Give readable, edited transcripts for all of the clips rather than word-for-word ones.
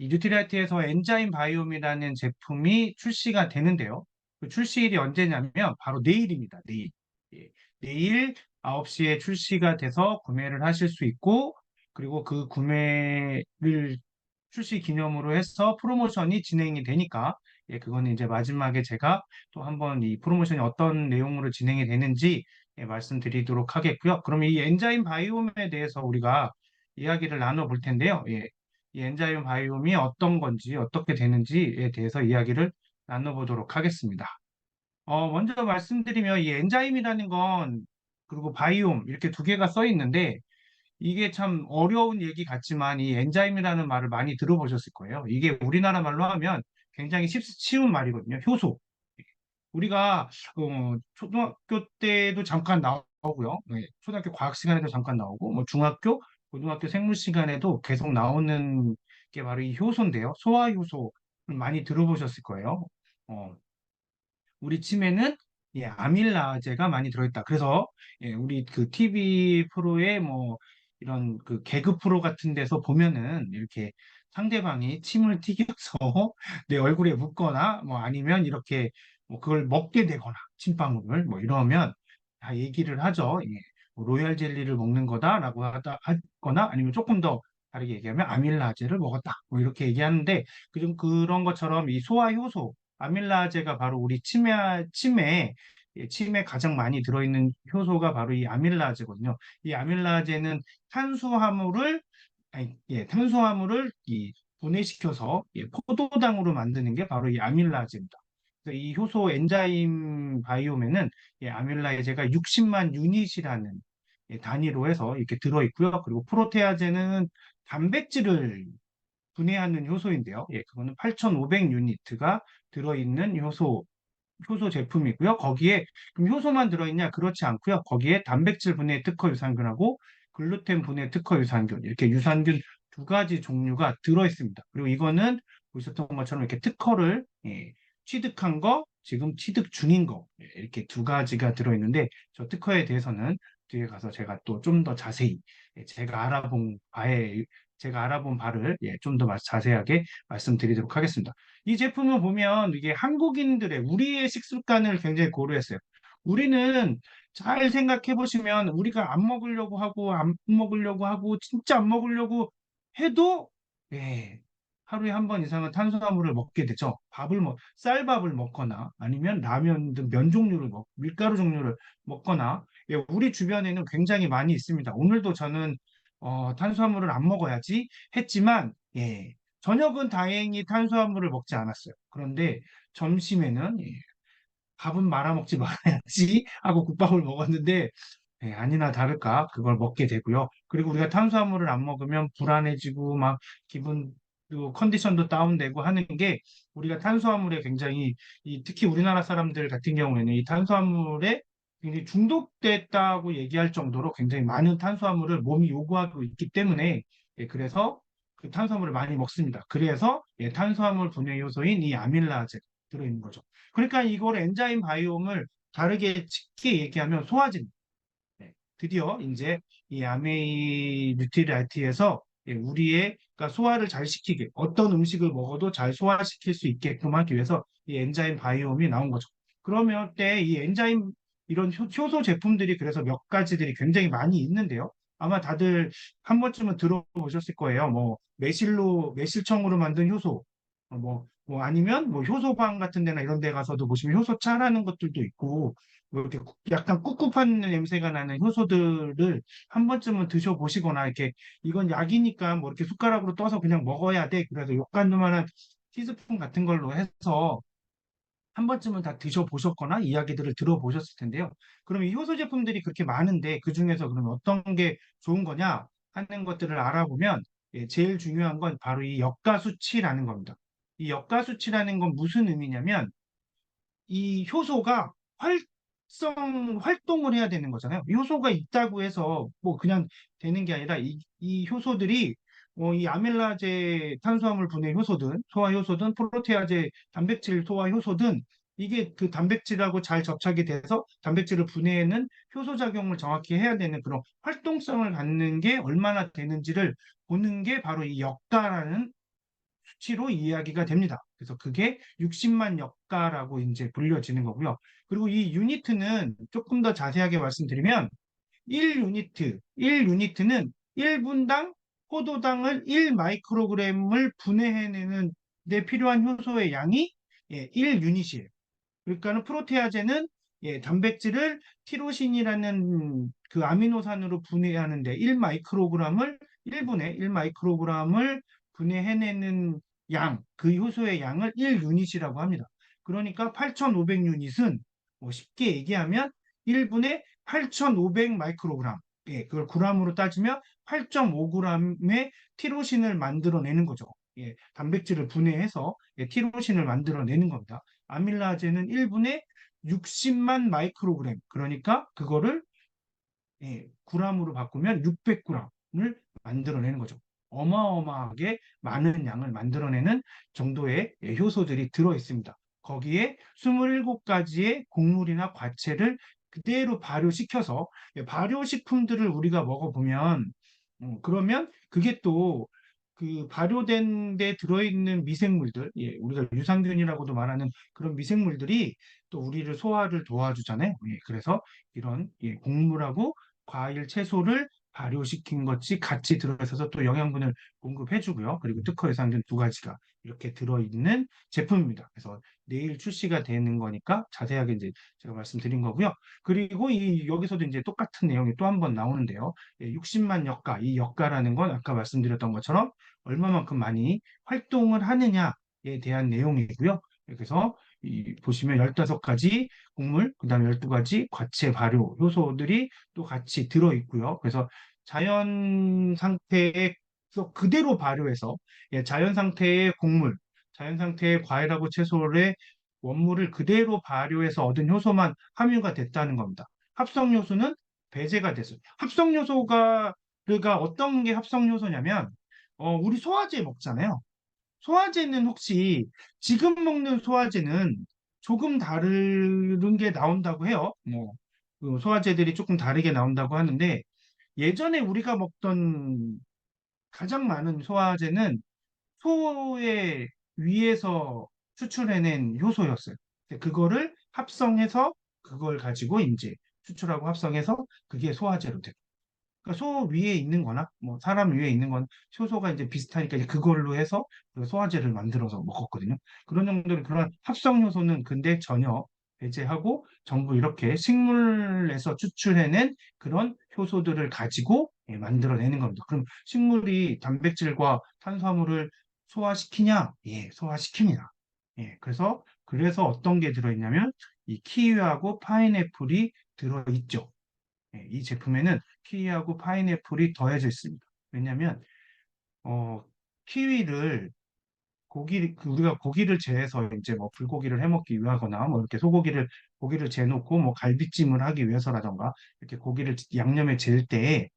이 뉴트리아트에서 엔자임 바이옴이라는 제품이 출시가 되는데요. 그 출시일이 언제냐면 바로 내일입니다. 내일. 예, 내일 9시에 출시가 돼서 구매를 하실 수 있고, 그리고 그 구매를 출시 기념으로 해서 프로모션이 진행이 되니까, 그거는 이제 마지막에 제가 또 한번 이 프로모션이 어떤 내용으로 진행이 되는지 말씀드리도록 하겠고요. 그럼 이 엔자임 바이옴에 대해서 우리가 이야기를 나눠볼 텐데요. 이 엔자임 바이옴이 어떤 건지 어떻게 되는지에 대해서 이야기를 나눠보도록 하겠습니다. 먼저 말씀드리면 이 엔자임이라는 건 그리고 바이옴 이렇게 두 개가 써 있는데 이게 참 어려운 얘기 같지만 이 엔자임이라는 말을 많이 들어보셨을 거예요. 이게 우리나라 말로 하면 굉장히 쉬운 말이거든요. 효소. 우리가 초등학교 때도 잠깐 나오고요. 초등학교 과학 시간에도 잠깐 나오고 뭐 중학교, 고등학교 생물 시간에도 계속 나오는 게 바로 이 효소인데요. 소화 효소를 많이 들어보셨을 거예요. 어, 우리 침에는 아밀라제가 많이 들어있다. 그래서 우리 그 TV 프로에 뭐 이런 그 개그 프로 같은 데서 보면은 이렇게 상대방이 침을 튀겨서 내 얼굴에 묻거나 뭐 아니면 이렇게 뭐 그걸 먹게 되거나 침방울을 뭐 이러면 다 얘기를 하죠. 뭐 로얄 젤리를 먹는 거다라고 하거나 아니면 조금 더 다르게 얘기하면 아밀라제를 먹었다. 뭐 이렇게 얘기하는데 그런 것처럼 이 소화 효소 아밀라제가 바로 우리 침에 가장 많이 들어있는 효소가 바로 이 아밀라제거든요. 이 아밀라제는 탄수화물을 탄수화물을 분해시켜서 포도당으로 만드는 게 바로 이 아밀라제입니다. 그래서 이 효소 엔자임 바이옴에는 아밀라제가 60만 유닛이라는 단위로 해서 이렇게 들어있고요. 그리고 프로테아제는 단백질을 분해하는 효소인데요. 그거는 8,500 유니트가 들어있는 효소 제품이고요. 거기에 그럼 효소만 들어있냐? 그렇지 않고요. 거기에 단백질 분해 특허 유산균하고 글루텐 분해 특허 유산균 이렇게 유산균 두 가지 종류가 들어있습니다. 그리고 이거는 보셨던 것처럼 이렇게 특허를 취득한 거, 지금 취득 중인 거 이렇게 두 가지가 들어있는데 저 특허에 대해서는 뒤에 가서 제가 또 좀 더 자세히 제가 알아본 바를 좀 더 자세하게 말씀드리도록 하겠습니다. 이 제품을 보면 이게 우리의 식습관을 굉장히 고려했어요. 우리는 잘 생각해 보시면 우리가 안 먹으려고 하고 진짜 안 먹으려고 해도 예, 하루에 한 번 이상은 탄수화물을 먹게 되죠. 쌀밥을 먹거나 아니면 라면 등 면 종류를 밀가루 종류를 먹거나 우리 주변에는 굉장히 많이 있습니다. 오늘도 저는 탄수화물을 안 먹어야지 했지만 저녁은 다행히 탄수화물을 먹지 않았어요. 그런데 점심에는 밥은 말아 먹지 말아야지 하고 국밥을 먹었는데 아니나 다를까 그걸 먹게 되고요. 그리고 우리가 탄수화물을 안 먹으면 불안해지고 막 기분도 컨디션도 다운되고 하는 게 우리가 탄수화물에 굉장히 특히 우리나라 사람들 같은 경우에는 이 탄수화물에 굉장히 중독됐다고 얘기할 정도로 굉장히 많은 탄수화물을 몸이 요구하고 있기 때문에 그래서 그 탄수화물을 많이 먹습니다. 그래서 탄수화물 분해 요소인 이 아밀라제가 들어있는 거죠. 그러니까 이걸 엔자임 바이옴을 다르게 쉽게 얘기하면 소화제 드디어 이제 이 아메이 뉴트리라이트에서 그러니까 소화를 잘 시키게 어떤 음식을 먹어도 잘 소화시킬 수 있게끔 하기 위해서 이 엔자임 바이옴이 나온 거죠. 그러면 때 이 엔자임 이런 효소 제품들이 그래서 몇 가지들이 굉장히 많이 있는데요. 아마 다들 한 번쯤은 들어보셨을 거예요. 뭐 매실청으로 만든 효소, 뭐 아니면 뭐 효소방 같은 데나 이런 데 가서도 보시면 효소차라는 것들도 있고 뭐 이렇게 약간 꿉꿉한 냄새가 나는 효소들을 한 번쯤은 드셔보시거나 이렇게 이건 약이니까 뭐 이렇게 숟가락으로 떠서 그냥 먹어야 돼. 그래서 요만한 티스푼 같은 걸로 해서 한 번쯤은 다 드셔보셨거나 이야기들을 들어보셨을 텐데요. 그럼 이 효소 제품들이 그렇게 많은데 그중에서 그러면 어떤 게 좋은 거냐 하는 것들을 알아보면 제일 중요한 건 바로 이 역가수치라는 겁니다. 이 역가수치라는 건 무슨 의미냐면 이 효소가 활동을 해야 되는 거잖아요. 효소가 있다고 해서 뭐 그냥 되는 게 아니라 이 효소들이 이 아밀라제 탄수화물 분해 효소든 소화 효소든 프로테아제 단백질 소화 효소든 이게 그 단백질하고 잘 접착이 돼서 단백질을 분해하는 효소 작용을 정확히 해야 되는 그런 활동성을 갖는 게 얼마나 되는지를 보는 게 바로 이 역가라는 수치로 이야기가 됩니다. 그래서 그게 60만 역가라고 이제 불려지는 거고요. 그리고 이 유니트는 조금 더 자세하게 말씀드리면 1유니트는 1분당 포도당을 1 마이크로그램을 분해해내는 데 필요한 효소의 양이 1유닛이에요. 그러니까는 프로테아제는 단백질을 티로신이라는 그 아미노산으로 분해하는데 1 마이크로그램을 1분의 1 마이크로그램을 분해해내는 양, 그 효소의 양을 1유닛이라고 합니다. 그러니까 8,500유닛은 뭐 쉽게 얘기하면 1분의 8,500 마이크로그램. 그걸 g으로 따지면 8.5g의 티로신을 만들어내는 거죠. 단백질을 분해해서 티로신을 만들어내는 겁니다. 아밀라제는 1분에 60만 마이크로그램. 그러니까 그거를 g으로 바꾸면 600g을 만들어내는 거죠. 어마어마하게 많은 양을 만들어내는 정도의 효소들이 들어 있습니다. 거기에 27가지의 곡물이나 과채를 그대로 발효시켜서 발효식품들을 우리가 먹어보면 그러면 그게 또 그 발효된 데 들어있는 미생물들, 우리가 유산균이라고도 말하는 그런 미생물들이 또 우리를 소화를 도와주잖아요. 그래서 이런 곡물하고 과일, 채소를 발효시킨 것이 같이 들어있어서 또 영양분을 공급해주고요. 그리고 특허 유산균 두 가지가 이렇게 들어있는 제품입니다. 그래서 내일 출시가 되는 거니까 자세하게 이제 제가 말씀드린 거고요. 그리고 이 여기서도 이제 똑같은 내용이 또 한 번 나오는데요. 60만 역가, 이 역가라는 건 아까 말씀드렸던 것처럼 얼마만큼 많이 활동을 하느냐에 대한 내용이고요. 그래서 보시면 15가지 곡물, 그다음에 12가지 과체 발효 효소들이 또 같이 들어 있고요. 그래서 자연 상태에서 그대로 발효해서 자연 상태의 곡물, 자연 상태의 과일하고 채소의 원물을 그대로 발효해서 얻은 효소만 함유가 됐다는 겁니다. 합성 요소는 배제가 됐어요. 합성 요소가 그러니까 어떤 게 합성 요소냐면 우리 소화제 먹잖아요. 소화제는 혹시 지금 먹는 소화제는 조금 다른 게 나온다고 해요. 뭐, 그 소화제들이 조금 다르게 나온다고 하는데 예전에 우리가 먹던 가장 많은 소화제는 소의 위에서 추출해낸 효소였어요. 그거를 합성해서 그걸 가지고 이제 추출하고 합성해서 그게 소화제로 돼요. 그러니까 소 위에 있는 거나 뭐 사람 위에 있는 건 효소가 이제 비슷하니까 이제 그걸로 해서 그 소화제를 만들어서 먹었거든요. 그런 정도로 그런 합성 요소는 근데 전혀 배제하고 전부 이렇게 식물에서 추출해낸 그런 효소들을 가지고 만들어내는 겁니다. 그럼 식물이 단백질과 탄수화물을 소화시키냐? 예, 소화시킵니다. 그래서 어떤 게 들어있냐면 이 키위하고 파인애플이 들어있죠. 이 제품에는 키위하고 파인애플이 더해져 있습니다. 왜냐하면 어, 키위를 우리가 고기를 재해서 이제 뭐 불고기를 해 먹기 위하거나 뭐 이렇게 고기를 재놓고 뭐 갈비찜을 하기 위해서라던가 이렇게 고기를 양념에 재일 때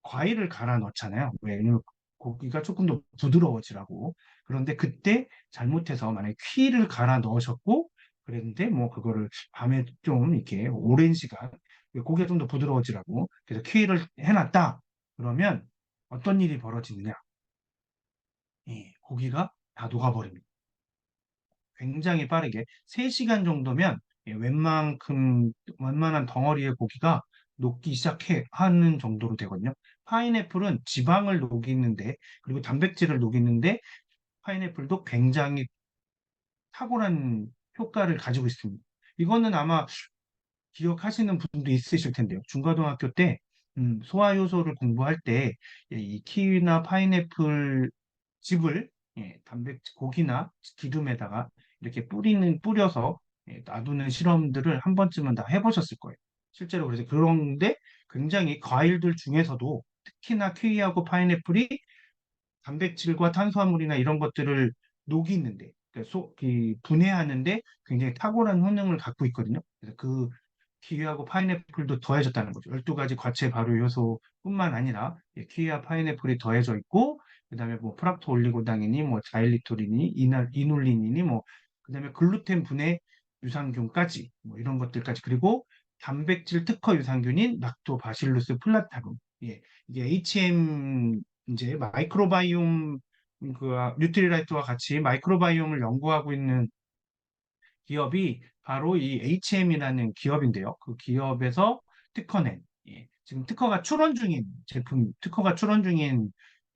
과일을 갈아 넣잖아요. 왜냐면 고기가 조금 더 부드러워지라고. 그런데 그때 잘못해서 만약에 키를 갈아 넣으셨고 그랬는데 뭐 그거를 밤에 좀 이렇게 오랜 시간 고기가 좀 더 부드러워지라고 그래서 키를 해놨다. 그러면 어떤 일이 벌어지느냐? 고기가 다 녹아버립니다. 굉장히 빠르게 3시간 정도면 웬만한 덩어리의 고기가 녹기 시작해 하는 정도로 되거든요. 파인애플은 지방을 녹이는데 그리고 단백질을 녹이는데 파인애플도 굉장히 탁월한 효과를 가지고 있습니다. 이거는 아마 기억하시는 분도 있으실 텐데요. 중고등학교 때 소화 요소를 공부할 때 이 키위나 파인애플 즙을 고기나 기름에다가 이렇게 뿌려서 놔두는 실험들을 한 번쯤은 다 해보셨을 거예요. 실제로 그래서 그런데 굉장히 과일들 중에서도 특히나 키위하고 파인애플이 단백질과 탄수화물이나 이런 것들을 녹이는데, 그러니까 분해하는데 굉장히 탁월한 효능을 갖고 있거든요. 그래서 그 키위하고 파인애플도 더해졌다는 거죠. 12가지 과체 발효 요소뿐만 아니라 키위와 파인애플이 더해져 있고, 그다음에 뭐 프락토 올리고당이니 뭐 자일리토린이니 이눌린이니 뭐 그다음에 글루텐 분해 유산균까지 뭐 이런 것들까지 그리고 단백질 특허 유산균인 락토바실루스 플라타rum 이게 HM 이제 마이크로바이옴 뉴트리라이트와 같이 마이크로바이옴을 연구하고 있는 기업이 바로 이 HM이라는 기업인데요. 그 기업에서 특허낸, 지금 특허가 출원 중인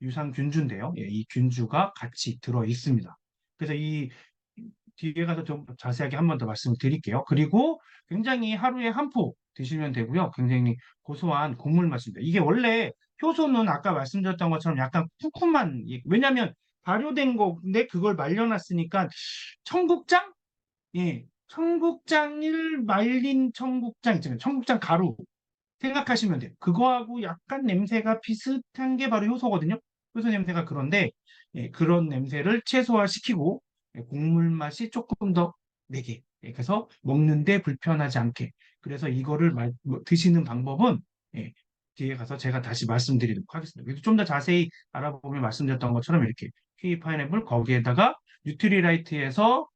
유산균주인데요. 이 균주가 같이 들어 있습니다. 그래서 이 뒤에 가서 좀 자세하게 한 번 더 말씀을 드릴게요. 그리고 굉장히 하루에 한 포 드시면 되고요. 굉장히 고소한 곡물 맛입니다. 이게 원래 효소는 아까 말씀드렸던 것처럼 약간 쿰쿰한, 왜냐하면 발효된 건데 그걸 말려놨으니까 청국장? 청국장을 말린 청국장 있잖아요. 청국장 가루 생각하시면 돼요. 그거하고 약간 냄새가 비슷한 게 바로 효소거든요. 효소 냄새가 그런데 그런 냄새를 최소화시키고 곡물 맛이 조금 더 내게 그래서 먹는데 불편하지 않게 그래서 이거를 드시는 방법은 예, 뒤에 가서 제가 다시 말씀드리도록 하겠습니다. 좀 더 자세히 알아보면 말씀드렸던 것처럼 이렇게 키위 파인애플 거기에다가 뉴트리라이트에서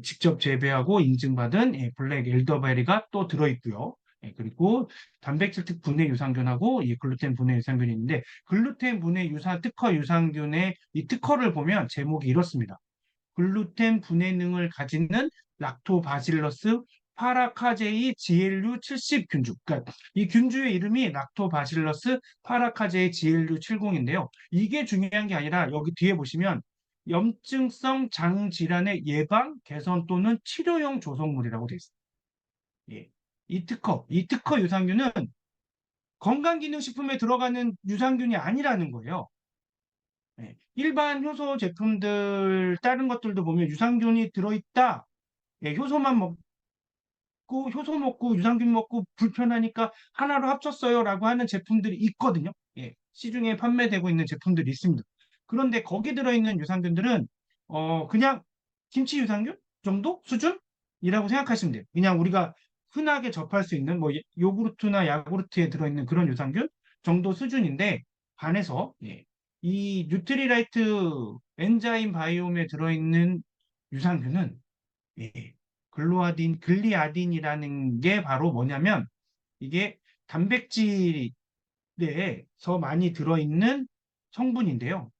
직접 재배하고 인증받은 블랙 엘더베리가 또 들어있고요. 그리고 단백질 특 분해 유산균하고 이 글루텐 분해 유산균이 있는데 글루텐 분해 특허 유산균의 이 특허를 보면 제목이 이렇습니다. 글루텐 분해능을 가지는 락토바실러스 파라카제이 GLU70 균주. 그러니까 이 균주의 이름이 락토바실러스 파라카제이 GLU70인데요. 이게 중요한 게 아니라 여기 뒤에 보시면 염증성 장 질환의 예방, 개선 또는 치료용 조성물이라고 되어 있습니다. 예. 이 특허 유산균은 건강기능식품에 들어가는 유산균이 아니라는 거예요. 일반 효소 제품들, 다른 것들도 보면 유산균이 들어있다. 효소만 효소 먹고 유산균 먹고 불편하니까 하나로 합쳤어요라고 하는 제품들이 있거든요. 시중에 판매되고 있는 제품들이 있습니다. 그런데 거기 들어있는 유산균들은 그냥 김치 유산균 정도 수준이라고 생각하시면 돼요. 그냥 우리가 흔하게 접할 수 있는 뭐 요구르트나 야구르트에 들어있는 그런 유산균 정도 수준인데 반해서 이 뉴트리라이트 엔자임 바이옴에 들어있는 유산균은 예, 글리아딘이라는 게 바로 뭐냐면 이게 단백질에서 많이 들어있는 성분인데요.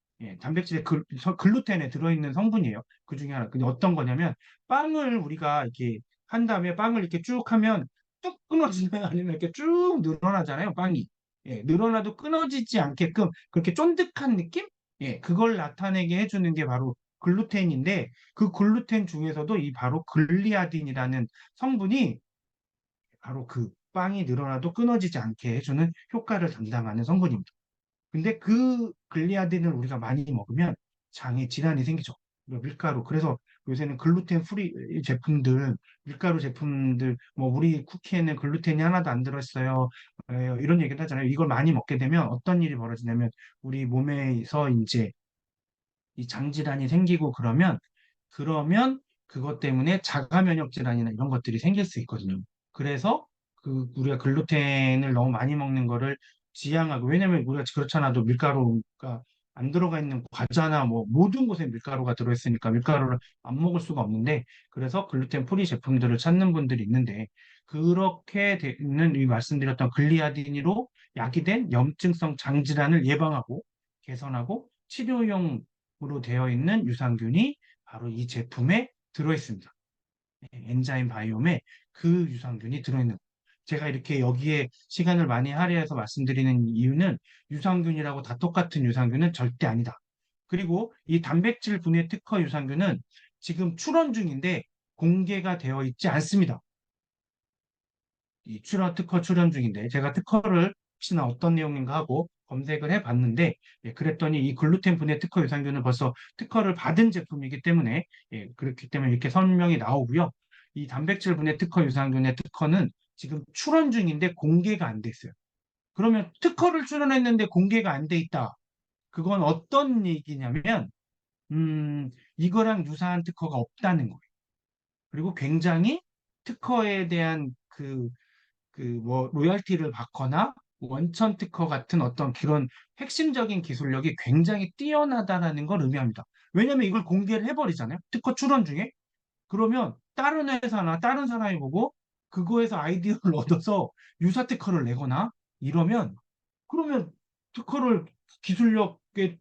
단백질에 글루텐에 들어있는 성분이에요. 그 중에 하나. 근데 어떤 거냐면 빵을 우리가 이렇게 한 다음에 빵을 이렇게 쭉 하면 뚝 끊어지나요? 아니면 이렇게 쭉 늘어나잖아요. 빵이. 늘어나도 끊어지지 않게끔 그렇게 쫀득한 느낌? 그걸 나타내게 해주는 게 바로 글루텐인데 그 글루텐 중에서도 이 바로 글리아딘이라는 성분이 바로 그 빵이 늘어나도 끊어지지 않게 해주는 효과를 담당하는 성분입니다. 근데 그 글리아딘을 우리가 많이 먹으면 장에 질환이 생기죠. 밀가루. 그래서 요새는 글루텐 프리 제품들, 밀가루 제품들, 뭐 우리 쿠키에는 글루텐이 하나도 안 들어있어요. 이런 얘기를 하잖아요. 이걸 많이 먹게 되면 어떤 일이 벌어지냐면 우리 몸에서 이제 이 장질환이 생기고 그러면 그것 때문에 자가 면역 질환이나 이런 것들이 생길 수 있거든요. 그래서 우리가 글루텐을 너무 많이 먹는 거를 지양하고 왜냐면 우리가 그렇잖아도 밀가루가 안 들어가 있는 과자나 뭐 모든 곳에 밀가루가 들어있으니까 밀가루를 안 먹을 수가 없는데 그래서 글루텐 프리 제품들을 찾는 분들이 있는데 그렇게 되는 이 말씀드렸던 글리아딘으로 약이 된 염증성 장질환을 예방하고 개선하고 치료용으로 되어 있는 유산균이 바로 이 제품에 들어있습니다. 엔자임 바이옴에 그 유산균이 들어있는 거예요. 제가 이렇게 여기에 시간을 많이 할애해서 말씀드리는 이유는 유산균이라고 다 똑같은 유산균은 절대 아니다. 그리고 이 단백질 분해 특허 유산균은 지금 출원 중인데 공개가 되어 있지 않습니다. 이 특허 출연 중인데 제가 특허를 혹시나 어떤 내용인가 하고 검색을 해봤는데 그랬더니 이 글루텐 분해 특허 유산균은 벌써 특허를 받은 제품이기 때문에 그렇기 때문에 이렇게 설명이 나오고요. 이 단백질 분해 특허 유산균의 특허는 지금 출원 중인데 공개가 안 돼 있어요. 그러면 특허를 출원했는데 공개가 안 돼 있다. 그건 어떤 얘기냐면 이거랑 유사한 특허가 없다는 거예요. 그리고 굉장히 특허에 대한 뭐 로열티를 받거나 원천 특허 같은 어떤 그런 핵심적인 기술력이 굉장히 뛰어나다라는 걸 의미합니다. 왜냐하면 이걸 공개를 해버리잖아요. 특허 출원 중에. 그러면 다른 회사나 다른 사람이 보고 그거에서 아이디어를 얻어서 유사 특허를 내거나 이러면 그러면 특허를 기술력 게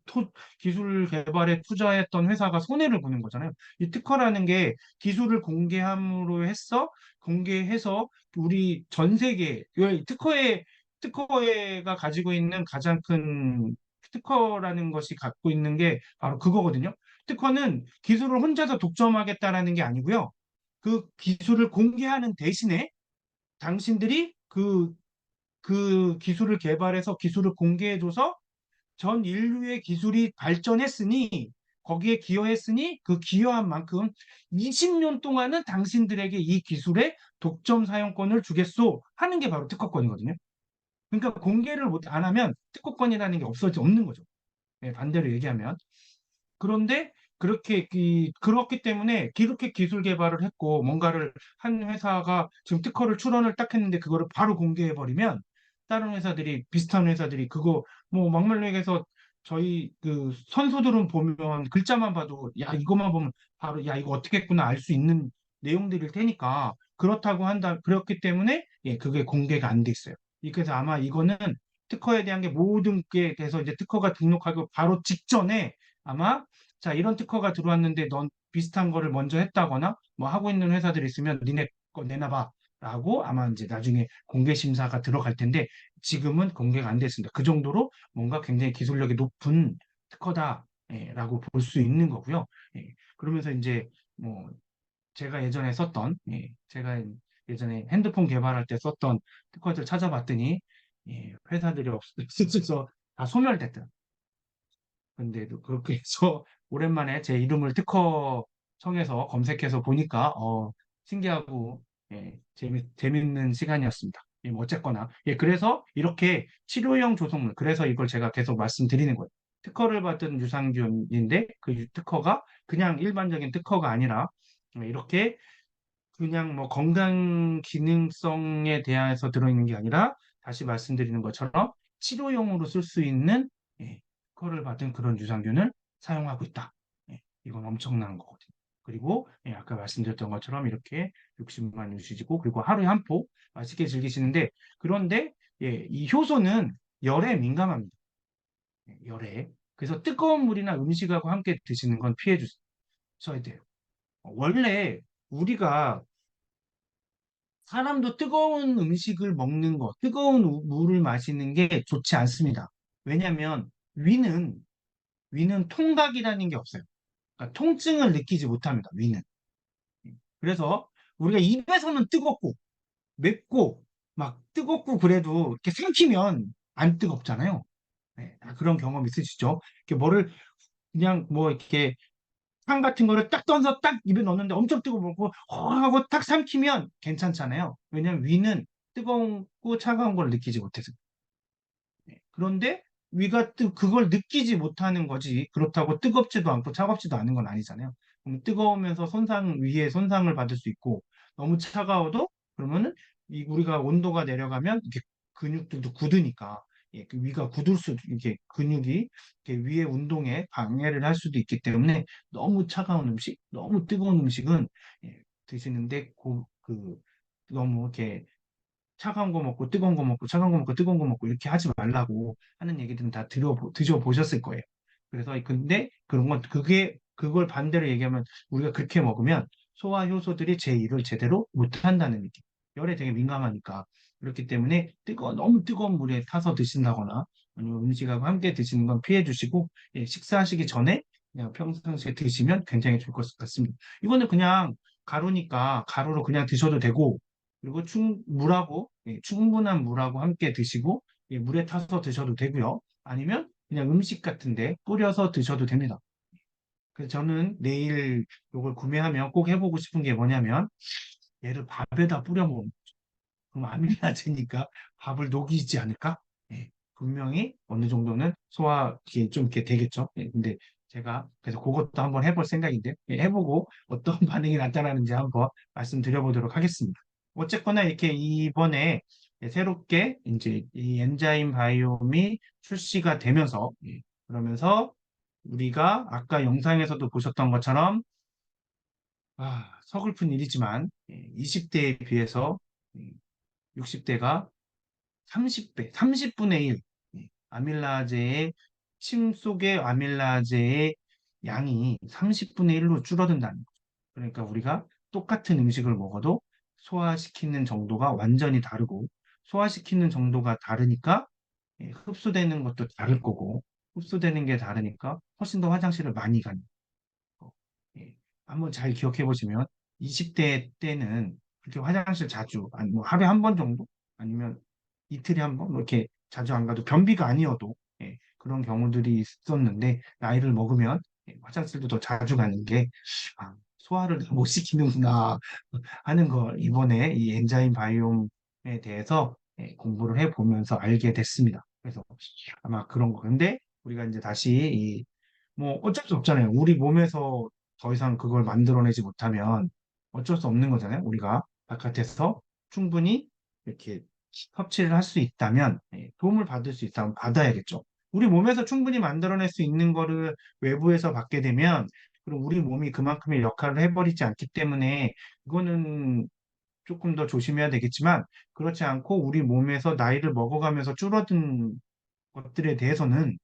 기술 개발에 투자했던 회사가 손해를 보는 거잖아요. 이 특허라는 게 기술을 공개해서 우리 전 세계 특허회가 가지고 있는 가장 큰 특허라는 것이 갖고 있는 게 바로 그거거든요. 특허는 기술을 혼자서 독점하겠다라는 게 아니고요. 그 기술을 공개하는 대신에 당신들이 그 기술을 개발해서 기술을 공개해줘서 전 인류의 기술이 발전했으니 거기에 기여했으니 그 기여한 만큼 20년 동안은 당신들에게 이 기술의 독점 사용권을 주겠소 하는 게 바로 특허권이거든요. 그러니까 공개를 안 하면 특허권이라는 게 없는 거죠. 네, 반대로 얘기하면. 그런데 그렇기 때문에 그렇게 기술 개발을 했고 뭔가를 한 회사가 지금 특허를 출원을 딱 했는데 그거를 바로 공개해 버리면 다른 회사들이 비슷한 회사들이 그거 뭐 막말로 얘기해서 저희 그 선수들은 보면 글자만 봐도 야 이것만 보면 바로 야 이거 어떻게 했구나 알 수 있는 내용들일 테니까 그렇기 때문에 예 그게 공개가 안 돼 있어요. 그래서 아마 이거는 특허에 대한 게 모든 게 돼서 이제 특허가 등록하고 바로 직전에 아마 자, 이런 특허가 들어왔는데 넌 비슷한 거를 먼저 했다거나 뭐 하고 있는 회사들이 있으면 니네 거 내놔봐. 라고 아마 이제 나중에 공개 심사가 들어갈 텐데 지금은 공개가 안 됐습니다. 그 정도로 뭔가 굉장히 기술력이 높은 특허다. 라고 볼 수 있는 거고요. 그러면서 이제 뭐 제가 예전에 핸드폰 개발할 때 썼던 특허들 찾아봤더니 회사들이 없어서 다 소멸됐더라고요. 근데도 그렇게 해서 오랜만에 제 이름을 특허청에서 검색해서 보니까 신기하고 재밌는 시간이었습니다. 뭐 어쨌거나 그래서 이렇게 치료용 조성물 그래서 이걸 제가 계속 말씀드리는 거예요. 특허를 받은 유산균인데 그 특허가 그냥 일반적인 특허가 아니라 이렇게 그냥 뭐 건강 기능성에 대해서 들어있는 게 아니라 다시 말씀드리는 것처럼 치료용으로 쓸 수 있는 특허를 받은 그런 유산균을 사용하고 있다. 이건 엄청난 거거든요. 그리고 아까 말씀드렸던 것처럼 이렇게 60만 유시지고 그리고 하루에 한 포 맛있게 즐기시는데 그런데 이 효소는 열에 민감합니다. 열에. 그래서 뜨거운 물이나 음식하고 함께 드시는 건 피해 주셔야 돼요. 원래 우리가 사람도 뜨거운 음식을 먹는 거, 뜨거운 물을 마시는 게 좋지 않습니다. 왜냐하면 위는 통각이라는 게 없어요. 그러니까 통증을 느끼지 못합니다. 위는. 그래서 우리가 입에서는 뜨겁고 맵고 막 뜨겁고 그래도 이렇게 삼키면 안 뜨겁잖아요. 그런 경험 있으시죠? 이렇게 뭐를 그냥 뭐 이렇게 빵 같은 거를 딱 떠서 딱 입에 넣는데 엄청 뜨거워 하고 딱 삼키면 괜찮잖아요. 왜냐면 위는 뜨겁고 차가운 걸 느끼지 못해서. 그런데 그걸 느끼지 못하는 거지. 그렇다고 뜨겁지도 않고 차갑지도 않은 건 아니잖아요. 그럼 뜨거우면서 위에 손상을 받을 수 있고 너무 차가워도 그러면은 우리가 온도가 내려가면 이렇게 근육들도 굳으니까 그 위가 굳을 수도 이게 근육이 이렇게 위의 운동에 방해를 할 수도 있기 때문에 너무 차가운 음식, 너무 뜨거운 음식은 드시는데 너무 이렇게 차가운 거 먹고 뜨거운 거 먹고 차가운 거 먹고 뜨거운 거 먹고 이렇게 하지 말라고 하는 얘기들은 다 드셔보셨을 거예요. 그래서 근데 그걸 반대로 얘기하면 우리가 그렇게 먹으면 소화 효소들이 제 일을 제대로 못 한다는 느낌. 열에 되게 민감하니까. 그렇기 때문에 너무 뜨거운 물에 타서 드신다거나 아니면 음식하고 함께 드시는 건 피해 주시고 식사하시기 전에 그냥 평상시에 드시면 굉장히 좋을 것 같습니다. 이거는 그냥 가루니까 가루로 그냥 드셔도 되고 그리고 충분한 물하고 함께 드시고 물에 타서 드셔도 되고요. 아니면 그냥 음식 같은데 뿌려서 드셔도 됩니다. 그래서 저는 내일 이걸 구매하면 꼭 해보고 싶은 게 뭐냐면 얘를 밥에다 뿌려 먹으면 그럼 아밀라제니까 밥을 녹이지 않을까? 분명히 어느 정도는 이게 좀 이렇게 되겠죠. 근데 제가 그래서 그것도 한번 해볼 생각인데 해보고 어떤 반응이 나타나는지 한번 말씀드려보도록 하겠습니다. 어쨌거나 이렇게 이번에 새롭게 이제 이 엔자임 바이옴이 출시가 되면서 그러면서 우리가 아까 영상에서도 보셨던 것처럼 서글픈 일이지만 20대에 비해서 60대가 30배, 30분의 1 아밀라제의 침 속의 아밀라제의 양이 30분의 1로 줄어든다는 거죠. 그러니까 우리가 똑같은 음식을 먹어도 소화시키는 정도가 완전히 다르고 소화시키는 정도가 다르니까 흡수되는 것도 다를 거고 흡수되는 게 다르니까 훨씬 더 화장실을 많이 가는 거. 예. 한번 잘 기억해 보시면 20대 때는 그렇게 화장실 자주 아니 뭐 하루에 한 번 정도 아니면 이틀에 한 번 뭐 이렇게 자주 안 가도 변비가 아니어도 그런 경우들이 있었는데 나이를 먹으면 화장실도 더 자주 가는 게 소화를 못 시키는구나 하는 걸 이번에 이 엔자임 바이옴에 대해서 공부를 해보면서 알게 됐습니다. 그래서 아마 그런 거. 근데 우리가 이제 다시 뭐 어쩔 수 없잖아요. 우리 몸에서 더 이상 그걸 만들어내지 못하면 어쩔 수 없는 거잖아요. 우리가 바깥에서 충분히 이렇게 섭취를 할 수 있다면 도움을 받을 수 있다면 받아야겠죠. 우리 몸에서 충분히 만들어낼 수 있는 거를 외부에서 받게 되면 그럼 우리 몸이 그만큼의 역할을 해버리지 않기 때문에 그거는 조금 더 조심해야 되겠지만 그렇지 않고 우리 몸에서 나이를 먹어가면서 줄어든 것들에 대해서는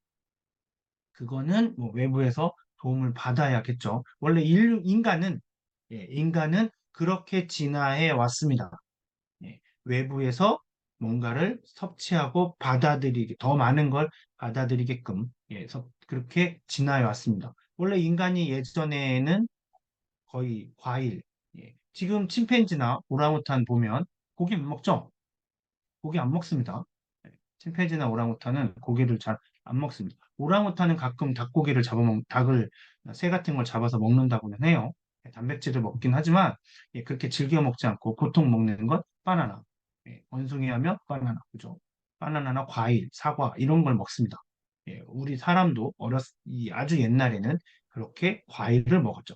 그거는 뭐 외부에서 도움을 받아야겠죠. 원래 인간은 그렇게 진화해 왔습니다. 외부에서 뭔가를 섭취하고 받아들이게, 더 많은 걸 받아들이게끔, 그렇게 진화해 왔습니다. 원래 인간이 예전에는 거의 과일, 지금 침팬지나 오랑우탄 보면 고기 안 먹죠? 고기 안 먹습니다. 침팬지나 오랑우탄은 고기를 잘 안 먹습니다. 오랑우탄은 가끔 닭을, 새 같은 걸 잡아서 먹는다고는 해요. 단백질을 먹긴 하지만 그렇게 즐겨 먹지 않고 보통 먹는 건 바나나. 원숭이 하면 바나나, 그죠? 바나나나 과일, 사과 이런 걸 먹습니다. 우리 사람도 아주 옛날에는 그렇게 과일을 먹었죠.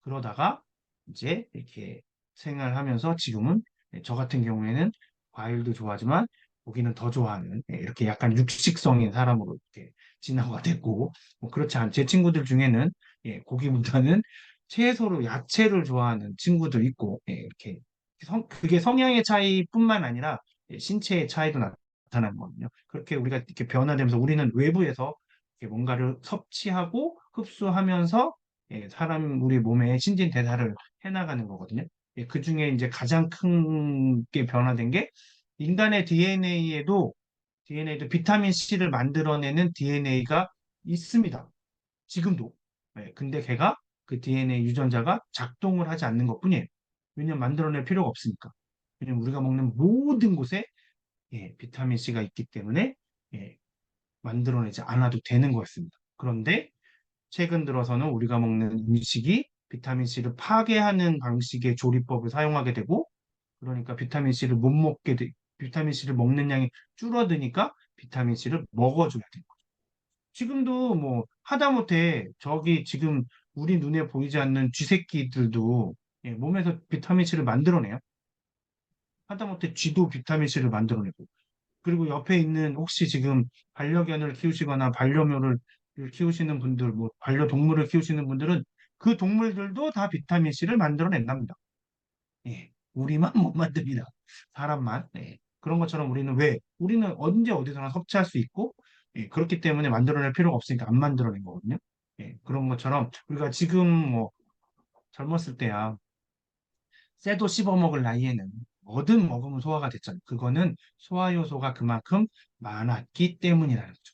그러다가 이제 이렇게 생활하면서 지금은 저 같은 경우에는 과일도 좋아하지만 고기는 더 좋아하는 이렇게 약간 육식성인 사람으로 이렇게 진화가 됐고 뭐 그렇지 않은 제 친구들 중에는 고기보다는 채소로 야채를 좋아하는 친구도 있고 이렇게 그게 성향의 차이뿐만 아니라 신체의 차이도 나타나는 거거든요. 그렇게 우리가 이렇게 변화되면서 우리는 외부에서 이렇게 뭔가를 섭취하고 흡수하면서 우리 몸의 신진대사를 해나가는 거거든요. 그 중에 이제 가장 큰 게 변화된 게 인간의 DNA도 비타민 C를 만들어내는 DNA가 있습니다. 지금도. 근데 걔가 그 DNA 유전자가 작동을 하지 않는 것뿐이에요. 왜냐면 만들어낼 필요가 없으니까. 왜냐면 우리가 먹는 모든 곳에 비타민 C가 있기 때문에 예, 만들어내지 않아도 되는 거였습니다. 그런데 최근 들어서는 우리가 먹는 음식이 비타민 C를 파괴하는 방식의 조리법을 사용하게 되고, 그러니까 비타민 C를 먹는 양이 줄어드니까 비타민 C를 먹어줘야 돼요. 지금도 뭐 하다못해 저기 지금 우리 눈에 보이지 않는 쥐새끼들도 몸에서 비타민 C를 만들어내요. 하다못해 쥐도 비타민 C를 만들어내고. 그리고 옆에 있는 혹시 지금 반려견을 키우시거나 반려묘를 키우시는 분들, 뭐 반려동물을 키우시는 분들은 그 동물들도 다 비타민 C를 만들어낸답니다. 우리만 못 만듭니다. 사람만. 그런 것처럼 우리는 언제 어디서나 섭취할 수 있고, 그렇기 때문에 만들어낼 필요가 없으니까 안 만들어낸 거거든요. 그런 것처럼 우리가 지금 뭐 젊었을 때야 쇠도 씹어 먹을 나이에는 뭐든 먹으면 소화가 됐잖아요. 그거는 소화 요소가 그만큼 많았기 때문이라는 거죠.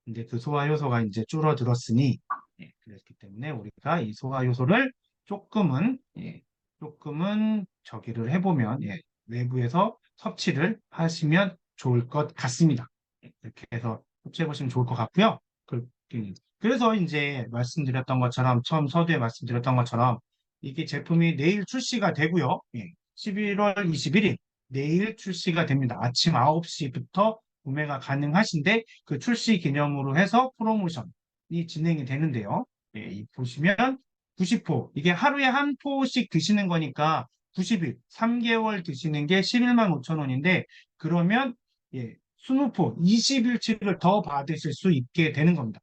근데 그 소화 요소가 이제 줄어들었으니, 그랬기 때문에 우리가 이 소화 요소를 조금은 저기를 해보면, 외부에서 섭취를 하시면 좋을 것 같습니다. 이렇게 해서 섭취해 보시면 좋을 것 같고요. 그래서 이제 처음 서두에 말씀드렸던 것처럼, 이게 제품이 내일 출시가 되고요. 11월 21일, 내일 출시가 됩니다. 아침 9시부터 구매가 가능하신데 그 출시 기념으로 해서 프로모션이 진행이 되는데요. 보시면 90포, 이게 하루에 한 포씩 드시는 거니까 90일, 3개월 드시는 게 11만 5천 원인데 그러면 20포, 20일치를 더 받으실 수 있게 되는 겁니다.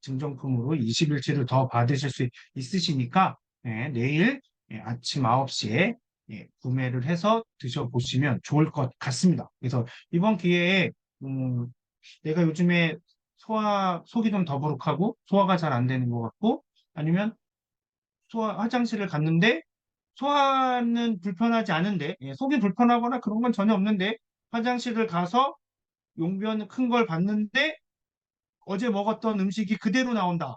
증정품으로 20일치를 더 받으실 수 있으시니까 내일 아침 9시에 구매를 해서 드셔보시면 좋을 것 같습니다. 그래서 이번 기회에 내가 요즘에 속이 좀 더부룩하고 소화가 잘 안 되는 것 같고 아니면 화장실을 갔는데 소화는 불편하지 않은데 속이 불편하거나 그런 건 전혀 없는데 화장실을 가서 용변 큰 걸 봤는데 어제 먹었던 음식이 그대로 나온다.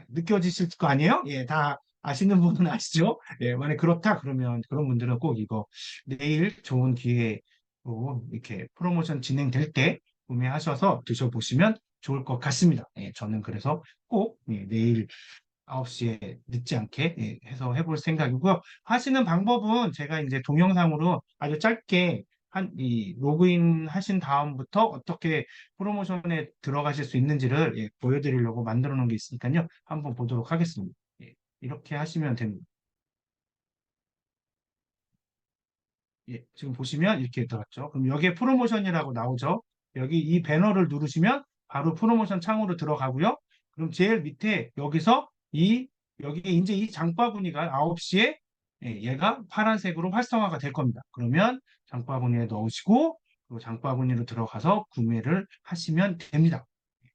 느껴지실 거 아니에요? 예, 다 아시는 분은 아시죠? 예, 만약 그렇다 그러면 그런 분들은 꼭 이거 내일 좋은 기회로 이렇게 프로모션 진행될 때 구매하셔서 드셔보시면 좋을 것 같습니다. 예, 저는 그래서 꼭 내일 9시에 늦지 않게 해서 해볼 생각이고요. 하시는 방법은 제가 이제 동영상으로 아주 짧게 이 로그인 하신 다음부터 어떻게 프로모션에 들어가실 수 있는지를 보여드리려고 만들어 놓은 게 있으니까요. 한번 보도록 하겠습니다. 이렇게 하시면 됩니다. 지금 보시면 이렇게 들어갔죠. 그럼 여기에 프로모션이라고 나오죠. 여기 이 배너를 누르시면 바로 프로모션 창으로 들어가고요. 그럼 제일 밑에 여기서 여기 이제 이 장바구니가 9시에 얘가 파란색으로 활성화가 될 겁니다. 그러면 장바구니에 넣으시고 그리고 장바구니로 들어가서 구매를 하시면 됩니다.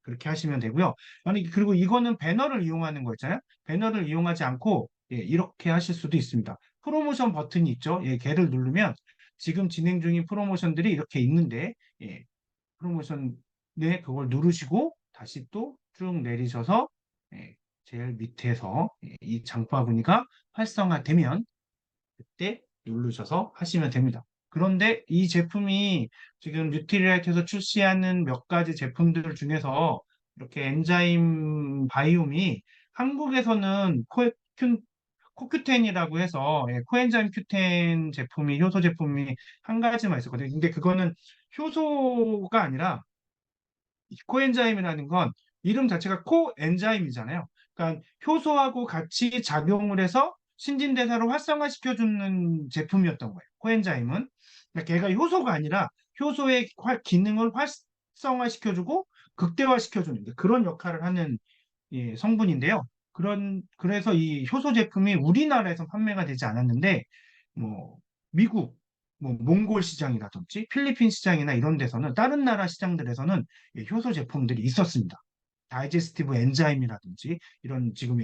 그렇게 하시면 되고요. 아니 그리고 이거는 배너를 이용하는 거 있잖아요. 배너를 이용하지 않고 이렇게 하실 수도 있습니다. 프로모션 버튼이 있죠. 걔를 누르면 지금 진행 중인 프로모션들이 이렇게 있는데 프로모션에 그걸 누르시고 다시 또 쭉 내리셔서 제일 밑에서 이 장바구니가 활성화되면 그때 누르셔서 하시면 됩니다. 그런데 이 제품이 지금 뉴트리라이트에서 출시하는 몇 가지 제품들 중에서 이렇게 엔자임 바이옴이 한국에서는 코큐텐이라고 해서 코엔자임 큐텐 제품이 효소 제품이 한 가지만 있었거든요. 근데 그거는 효소가 아니라 이 코엔자임이라는 건 이름 자체가 코엔자임이잖아요. 그러니까 효소하고 같이 작용을 해서 신진대사를 활성화시켜주는 제품이었던 거예요. 코엔자임은. 그러니까 걔가 효소가 아니라 효소의 기능을 활성화시켜주고 극대화시켜주는 그런 역할을 하는 성분인데요. 그래서 이 효소 제품이 우리나라에서 판매가 되지 않았는데, 뭐, 미국, 몽골 시장이라든지 필리핀 시장이나 이런 데서는 다른 나라 시장들에서는 효소 제품들이 있었습니다. 다이제스티브 엔자임이라든지 이런 지금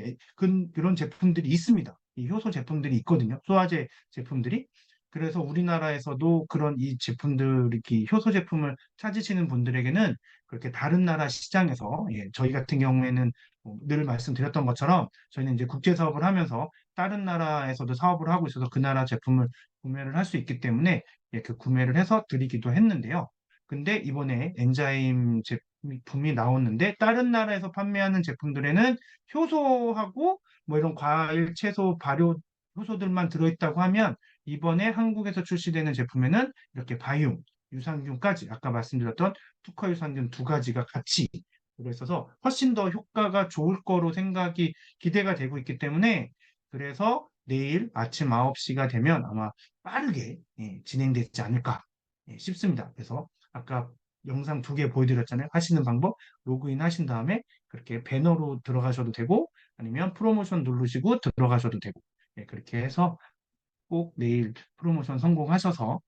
그런 제품들이 있습니다. 이 효소 제품들이 있거든요. 소화제 제품들이. 그래서 우리나라에서도 그런 이 제품들, 이렇게 효소 제품을 찾으시는 분들에게는 그렇게 다른 나라 시장에서 저희 같은 경우에는 늘 말씀드렸던 것처럼 저희는 이제 국제 사업을 하면서 다른 나라에서도 사업을 하고 있어서 그 나라 제품을 구매를 할 수 있기 때문에 그 구매를 해서 드리기도 했는데요. 근데 이번에 엔자임 제품이 나왔는데 다른 나라에서 판매하는 제품들에는 효소하고 뭐 이런 과일, 채소, 발효 효소들만 들어있다고 하면 이번에 한국에서 출시되는 제품에는 이렇게 바이옴, 유산균까지 아까 말씀드렸던 특화 유산균 두 가지가 같이 들어있어서 훨씬 더 효과가 좋을 거로 기대가 되고 있기 때문에 그래서 내일 아침 9시가 되면 아마 빠르게 진행되지 않을까 싶습니다. 그래서 아까 영상 2개 보여드렸잖아요. 하시는 방법 로그인 하신 다음에 그렇게 배너로 들어가셔도 되고 아니면 프로모션 누르시고 들어가셔도 되고 그렇게 해서 꼭 내일 프로모션 성공하셔서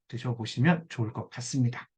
드셔보시면 좋을 것 같습니다.